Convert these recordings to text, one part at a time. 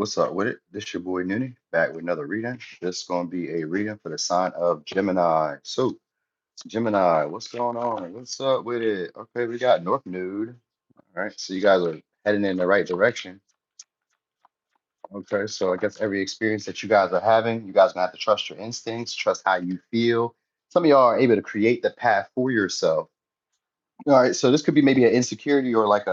What's up with it? This your boy Noonie back with another reading. This is going to be a reading for the sign of Gemini. So, Gemini, what's going on? What's up with it? Okay, we got North Nude. All right, so you guys are heading in the right direction. Okay, so I guess every experience that you guys are having, you guys gonna have to trust your instincts, trust how you feel. Some of y'all are able to create the path for yourself. All right, so this could be maybe an insecurity or like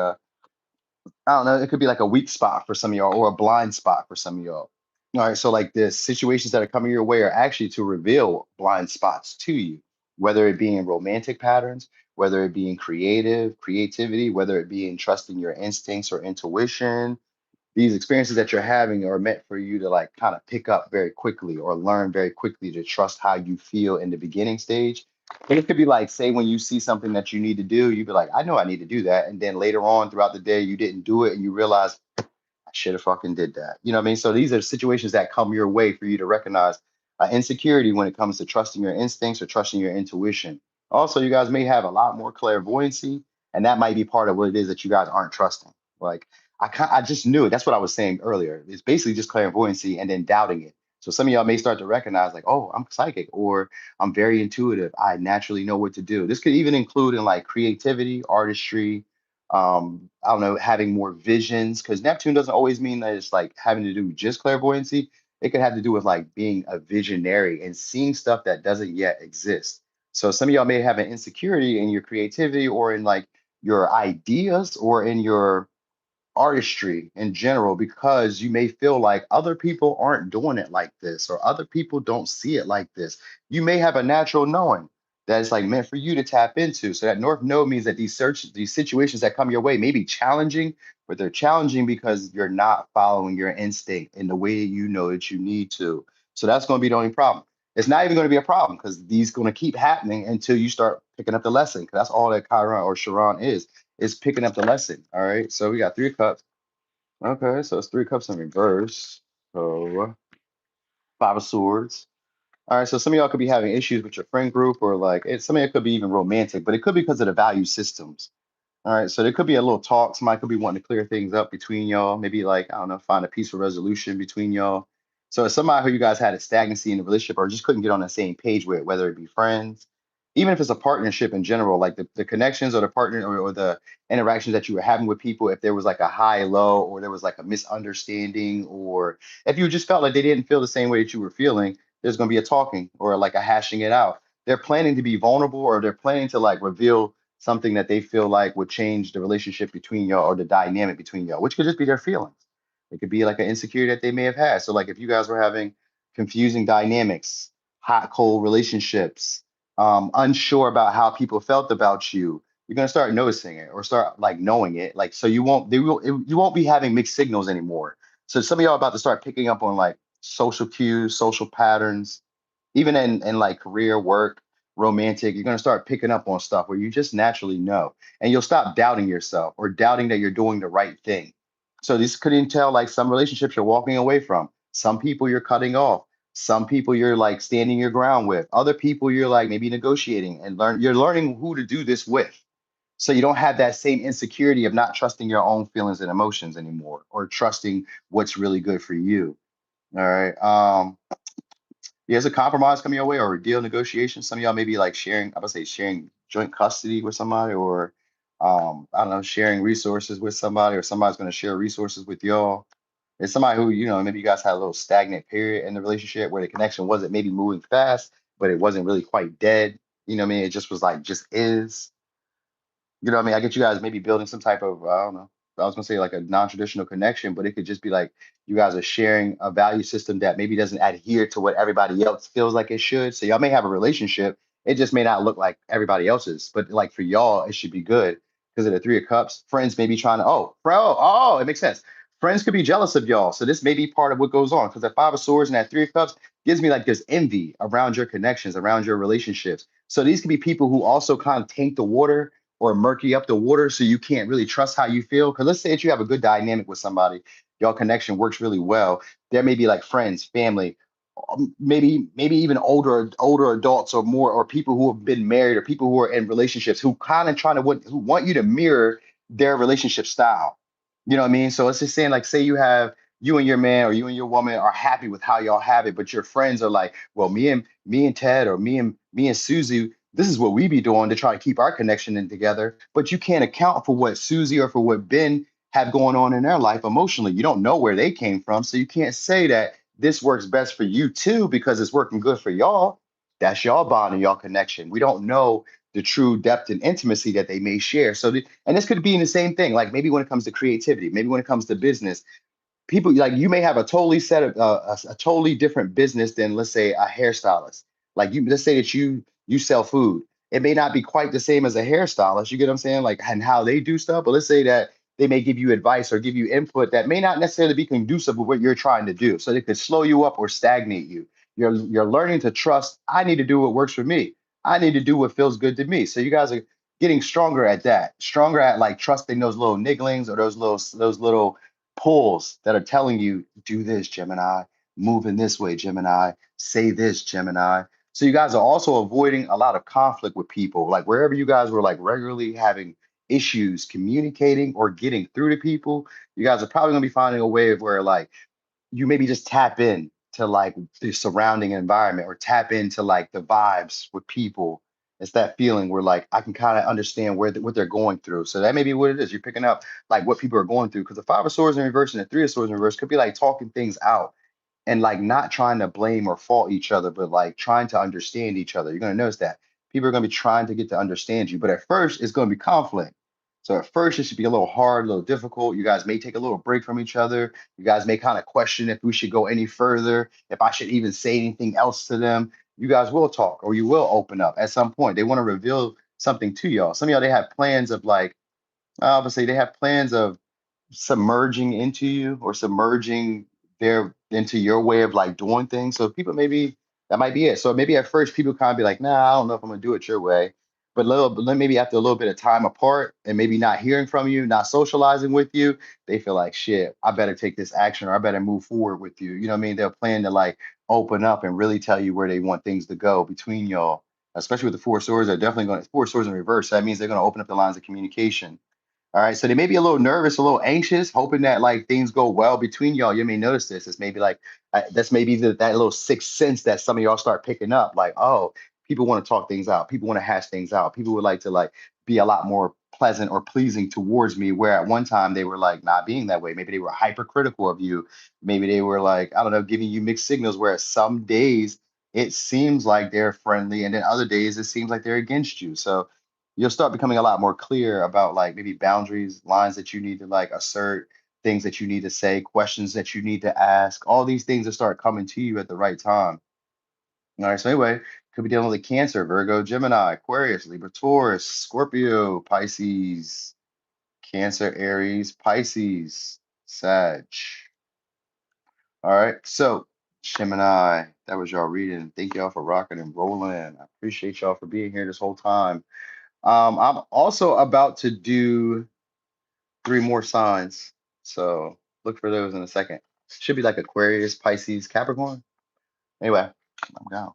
I don't know, it could be like a weak spot for some of y'all or a blind spot for some of y'all. All right, so like the situations that are coming your way are actually to reveal blind spots to you, whether it be in romantic patterns, whether it be in creativity, whether it be in trusting your instincts or intuition. These experiences that you're having are meant for you to like kind of pick up very quickly or learn very quickly to trust how you feel in the beginning stage. But it could be like, say, when you see something that you need to do, you'd be like, I know I need to do that. And then later on throughout the day, you didn't do it and you realize I should have fucking did that. You know what I mean? So these are situations that come your way for you to recognize insecurity when it comes to trusting your instincts or trusting your intuition. Also, you guys may have a lot more clairvoyancy, and that might be part of what it is that you guys aren't trusting. Like I just knew it. That's what I was saying earlier. It's basically just clairvoyancy and then doubting it. So some of y'all may start to recognize like, oh, I'm psychic or I'm very intuitive. I naturally know what to do. This could even include in like creativity, artistry, I don't know, having more visions, because Neptune doesn't always mean that it's like having to do with just clairvoyancy. It could have to do with like being a visionary and seeing stuff that doesn't yet exist. So some of y'all may have an insecurity in your creativity or in like your ideas or in your artistry in general because you may feel like other people aren't doing it like this or other people don't see it like this. You may have a natural knowing that it's like meant for you to tap into. So that North Node means that these situations that come your way may be challenging, but they're challenging because you're not following your instinct in the way you know that you need to. So that's going to be the only problem. It's not even going to be a problem because these going to keep happening until you start picking up the lesson. Because that's all that Chiron or Chiron is picking up the lesson. All right. So we got 3 cups. Okay. So it's 3 cups in reverse. So 5 of swords. All right. So some of y'all could be having issues with your friend group or like some of it could be even romantic, but it could be because of the value systems. All right. So there could be a little talk. Somebody could be wanting to clear things up between y'all. Maybe like, I don't know, find a peaceful resolution between y'all. So it's somebody who you guys had a stagnancy in the relationship or just couldn't get on the same page with, whether it be friends, even if it's a partnership in general, like the connections or the partner or the interactions that you were having with people, if there was like a high low or there was like a misunderstanding, or if you just felt like they didn't feel the same way that you were feeling, there's going to be a talking or like a hashing it out. They're planning to be vulnerable or they're planning to like reveal something that they feel like would change the relationship between y'all or the dynamic between y'all, which could just be their feelings. It could be like an insecurity that they may have had. So like if you guys were having confusing dynamics, hot, cold relationships, unsure about how people felt about you, you're gonna start noticing it or start like knowing it. Like so you won't be having mixed signals anymore. So some of y'all are about to start picking up on like social cues, social patterns, even in like career, work, romantic, you're gonna start picking up on stuff where you just naturally know. And you'll stop doubting yourself or doubting that you're doing the right thing. So this could entail like some relationships you're walking away from, some people you're cutting off, some people you're like standing your ground with, other people you're like maybe negotiating and you're learning who to do this with. So you don't have that same insecurity of not trusting your own feelings and emotions anymore or trusting what's really good for you. All right. Yeah, there's a compromise coming your way or a deal negotiation. Some of y'all may be like sharing, I would say sharing joint custody with somebody or I don't know, sharing resources with somebody or somebody's going to share resources with y'all. It's somebody who, you know, maybe you guys had a little stagnant period in the relationship where the connection wasn't maybe moving fast, but it wasn't really quite dead. You know what I mean? It just was like, just is. You know what I mean? I get you guys maybe building some type of, I don't know, I was gonna say like a non-traditional connection, but it could just be like you guys are sharing a value system that maybe doesn't adhere to what everybody else feels like it should. So y'all may have a relationship, it just may not look like everybody else's, but like for y'all, it should be good because of the 3 of cups. Friends may be trying to, it makes sense. Friends could be jealous of y'all. So this may be part of what goes on because the 5 of swords and that 3 of cups gives me like this envy around your connections, around your relationships. So these could be people who also kind of taint the water or murky up the water so you can't really trust how you feel. Because let's say that you have a good dynamic with somebody, your connection works really well. There may be like friends, family, maybe even older adults or more or people who have been married or people who are in relationships who kind of trying to who want you to mirror their relationship style. You know what I mean? So it's just saying like say you have you and your man or you and your woman are happy with how y'all have it, but your friends are like, well, me and Ted or me and Susie, this is what we be doing to try to keep our connection in together. But you can't account for what Susie or for what Ben have going on in their life emotionally. You don't know where they came from, so you can't say that this works best for you too because it's working good for y'all. That's y'all bond and y'all connection. We don't know the true depth and intimacy that they may share. So, and this could be in the same thing. Like maybe when it comes to creativity, maybe when it comes to business, people like you may have a totally set of a totally different business than let's say a hairstylist. Like you, let's say that you sell food. It may not be quite the same as a hairstylist. You get what I'm saying? Like and how they do stuff. But let's say that they may give you advice or give you input that may not necessarily be conducive with what you're trying to do. So they could slow you up or stagnate you. You're learning to trust. I need to do what works for me. I need to do what feels good to me. So you guys are getting stronger at that, stronger at like trusting those little nigglings or those little pulls that are telling you, do this, Gemini, move in this way, Gemini, say this, Gemini. So you guys are also avoiding a lot of conflict with people. Like wherever you guys were like regularly having issues communicating or getting through to people, you guys are probably gonna be finding a way of where like you maybe just tap in to like the surrounding environment or tap into like the vibes with people. It's that feeling where like I can kind of understand what they're going through. So that may be what it is. You're picking up like what people are going through because the five of swords in reverse and the three of swords in reverse could be like talking things out and like not trying to blame or fault each other, but like trying to understand each other. You're going to notice that people are going to be trying to get to understand you, but at first it's going to be conflict. So at first it should be a little hard, a little difficult. You guys may take a little break from each other. You guys may kind of question if we should go any further, if I should even say anything else to them. You guys will talk or you will open up at some point. They want to reveal something to y'all. Some of y'all, they have plans of like, obviously, they have plans of submerging into you or submerging their into your way of like doing things. So people maybe that might be it. So maybe at first people kind of be like, nah, I don't know if I'm gonna do it your way. But then maybe after a little bit of time apart and maybe not hearing from you, not socializing with you, they feel like shit, I better take this action or I better move forward with you. You know what I mean? They'll plan to like open up and really tell you where they want things to go between y'all. Especially with the four swords, they're definitely going to four swords in reverse. So that means they're going to open up the lines of communication. All right, so they may be a little nervous, a little anxious, hoping that like things go well between y'all. You may notice this. It's maybe like that's maybe that little sixth sense that some of y'all start picking up. Like, oh, people want to talk things out. People want to hash things out. People would like to like be a lot more pleasant or pleasing towards me. Where at one time they were like not being that way. Maybe they were hypercritical of you. Maybe they were like I don't know, giving you mixed signals. Where some days it seems like they're friendly, and then other days it seems like they're against you. So you'll start becoming a lot more clear about like maybe boundaries, lines that you need to like assert, things that you need to say, questions that you need to ask. All these things will start coming to you at the right time. All right. So anyway, could be dealing with Cancer, Virgo, Gemini, Aquarius, Libra, Taurus, Scorpio, Pisces, Cancer, Aries, Pisces, Sag. All right. So Gemini, that was y'all reading. Thank y'all for rocking and rolling. I appreciate y'all for being here this whole time. I'm also about to do three more signs. So look for those in a second. Should be like Aquarius, Pisces, Capricorn. Anyway, I'm out.